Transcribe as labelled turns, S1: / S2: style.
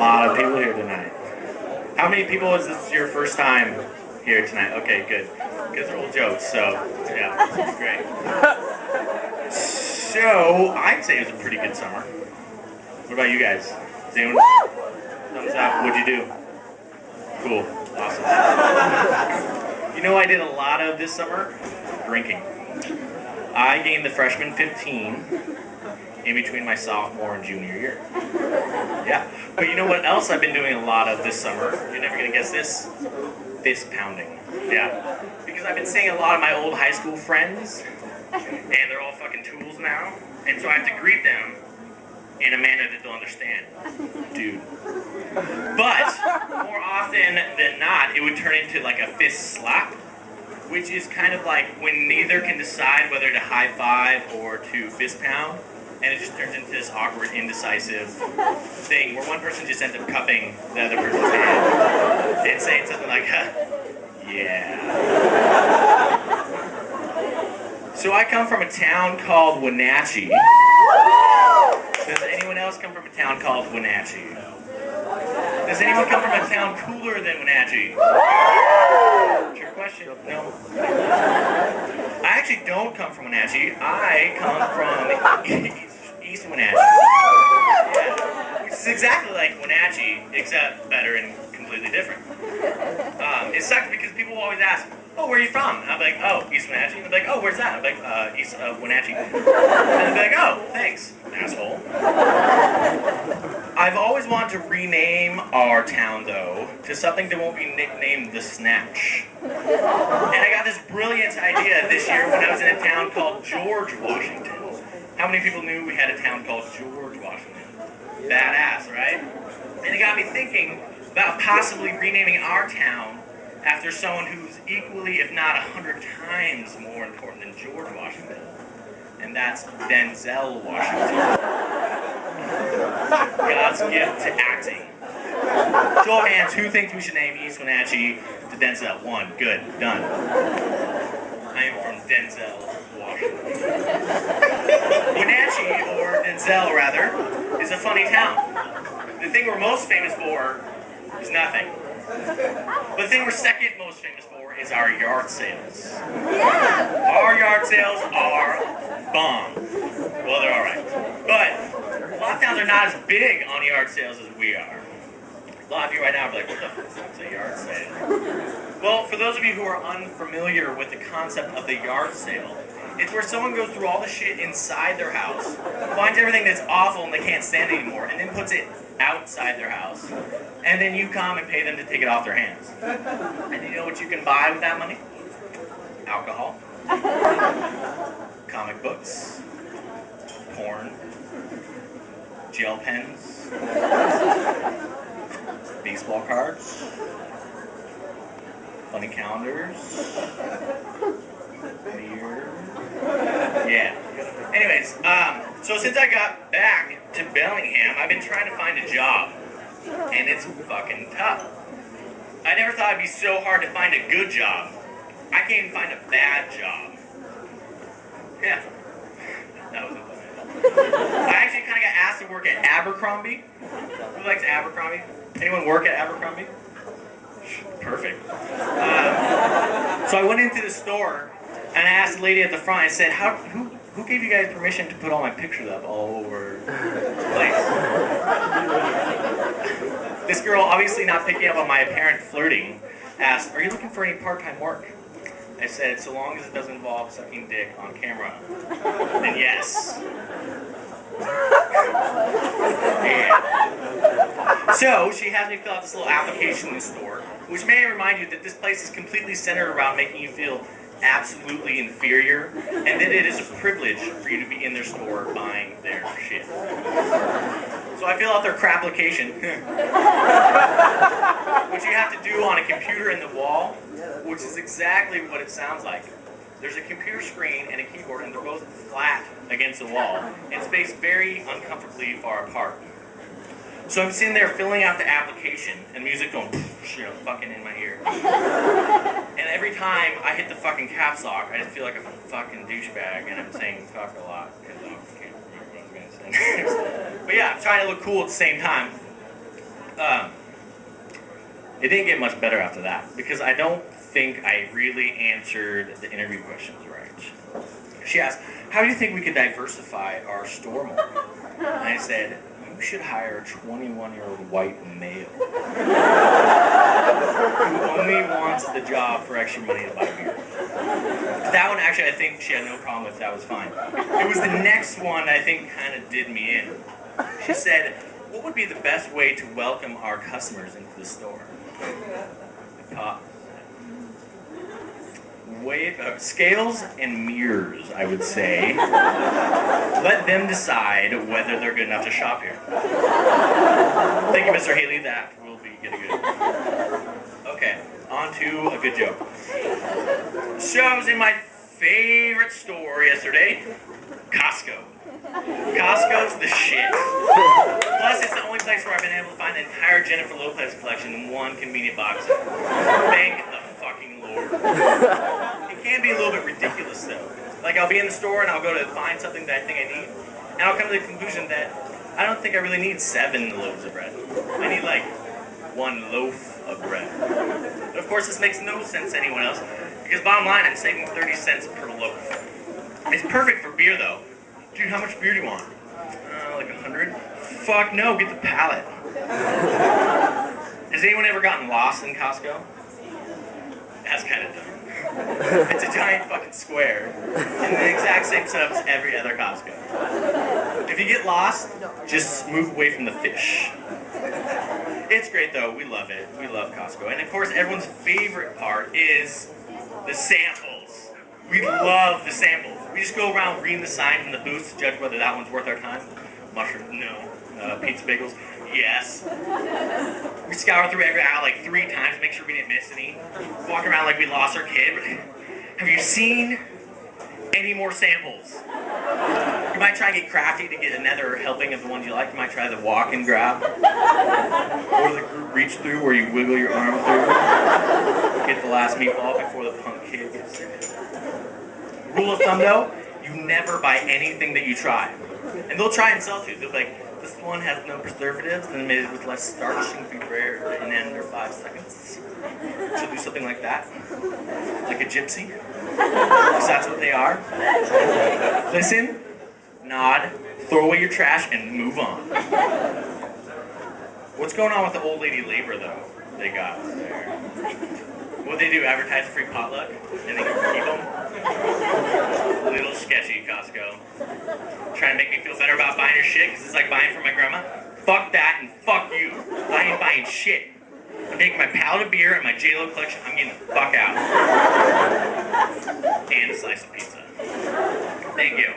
S1: lot of people here tonight. How many people is this your first time here tonight? Okay, good. Because they're all jokes, so yeah, that's great. So, I'd say it was a pretty good summer. What about you guys? Does anyone thumbs up? What'd you do? Cool. Awesome. You know what I did a lot of this summer? Drinking. I gained the freshman 15 in between my sophomore and junior year. Yeah. But you know what else I've been doing a lot of this summer? You're never gonna guess this. Fist pounding. Yeah. Because I've been seeing a lot of my old high school friends, and they're all fucking tools now, and so I have to greet them in a manner that they'll understand. Dude. But, more often than not, it would turn into like a fist slap, which is kind of like when neither can decide whether to high five or to fist pound, and it just turns into this awkward, indecisive thing where one person just ends up cupping the other person's hand and saying something like, yeah. So I come from a town called Wenatchee. Does anyone else come from a town called Wenatchee? Does anyone come from a town cooler than Wenatchee? Trick question? No. I actually don't come from Wenatchee. I come from East Wenatchee. Yeah. Which is exactly like Wenatchee, except better and completely different. It sucks because people always ask, oh, where are you from? And I'm like, oh, East Wenatchee. And they're like, oh, where's that? I'm like, East Wenatchee. And they're like, oh, thanks, asshole. I've always wanted to rename our town, though, to something that won't be nicknamed the Snatch. And I got this brilliant idea this year when I was in a town called George Washington. How many people knew we had a town called George Washington? Badass, right? And it got me thinking about possibly renaming our town after someone who's equally, if not 100 times more important than George Washington. And that's Denzel Washington. God's gift to acting. Show of hands, who thinks we should name East Wenatchee to Denzel? One, good, done. I am from Denzel, Washington. Wenatchee, or Denzel rather, is a funny town. The thing we're most famous for is nothing. But the thing we're second most famous for is our yard sales. Yeah! Our yard sales are bomb. Well, they're alright. But a lot of towns are not as big on yard sales as we are. A lot of you right now are like, what the fuck's a yard sale? Well, for those of you who are unfamiliar with the concept of the yard sale, it's where someone goes through all the shit inside their house, finds everything that's awful and they can't stand anymore, and then puts it outside their house. And then you come and pay them to take it off their hands. And you know what you can buy with that money? Alcohol. Comic books. Porn. Gel pens. Baseball cards. Funny calendars. Beer. Yeah. Anyways, so since I got back to Bellingham, I've been trying to find a job. And it's fucking tough. I never thought it'd be so hard to find a good job. I can't even find a bad job. Yeah. That was it. I actually kind of got asked to work at Abercrombie. Who likes Abercrombie? Anyone work at Abercrombie? Perfect. So I went into the store and I asked the lady at the front, I said, who gave you guys permission to put all my pictures up all over the place? This girl, obviously not picking up on my apparent flirting, asked, are you looking for any part-time work? I said, so long as it doesn't involve sucking dick on camera, then yes. Yeah. So, she has me fill out this little application in the store, which may remind you that this place is completely centered around making you feel absolutely inferior, and that it is a privilege for you to be in their store buying their shit. So I fill out their crap application, which you have to do on a computer in the wall, which is exactly what it sounds like. There's a computer screen and a keyboard, and they're both flat against the wall, and spaced very uncomfortably far apart. So I'm sitting there filling out the application, and music going, you know, fucking in my ear. And every time I hit the fucking caps lock, I just feel like a fucking douchebag, and I'm saying fuck a lot, because I can't remember what I was going to say. But yeah, I'm trying to look cool at the same time. It didn't get much better after that because I don't think I really answered the interview questions right. She asked, how do you think we could diversify our store more? And I said, you should hire a 21-year-old white male who only wants the job for extra money to buy beer. That one, actually, I think she had no problem with. That was fine. It was the next one I think kind of did me in. She said, what would be the best way to welcome our customers into the store? Scales and mirrors, I would say. Let them decide whether they're good enough to shop here. Thank you, Mr. Haley. That will be getting good. Okay, on to a good joke. So I was in my favorite store yesterday, Costco. Costco's the shit. Plus, it's the only place where I've been able to find the entire Jennifer Lopez collection in one convenient box. Thank the fucking Lord. It can be a little bit ridiculous, though. Like, I'll be in the store and I'll go to find something that I think I need, and I'll come to the conclusion that I don't think I really need 7 loaves of bread. I need, like, 1 loaf of bread. But of course, this makes no sense to anyone else, because bottom line, I'm saving 30 cents per loaf. It's perfect for beer, though. Dude, how much beer do you want? Like 100? Fuck no, get the pallet. Has anyone ever gotten lost in Costco? That's kind of dumb. It's a giant fucking square, and the exact same setup as every other Costco. If you get lost, just move away from the fish. It's great though, we love it. We love Costco. And of course, everyone's favorite part is the samples. We love the samples. We just go around reading the signs in the booths to judge whether that one's worth our time. Mushroom, no. Pizza bagels, yes. We scour through every aisle like 3 times to make sure we didn't miss any. Walk around like we lost our kid. Have you seen any more samples? You might try to get crafty to get another helping of the ones you like. You might try the walk and grab. Or the group reach through where you wiggle your arm through. Get the last meatball before the punk kid gets it. Rule of thumb though, you never buy anything that you try. And they'll try and sell to you. They'll be like, this one has no preservatives and made with less starch and be rare and under 5 seconds. So do something like that. Like a gypsy. Because that's what they are. Listen, nod, throw away your trash, and move on. What's going on with the old lady labor though? They got there. What they do, advertise a free potluck, and they can keep them? A little sketchy, Costco. Trying to make me feel better about buying your shit, because it's like buying from my grandma. Fuck that, and fuck you. I ain't buying shit. I'm taking my pallet of beer and my J-Lo collection, I'm getting the fuck out. And a slice of pizza. Thank you.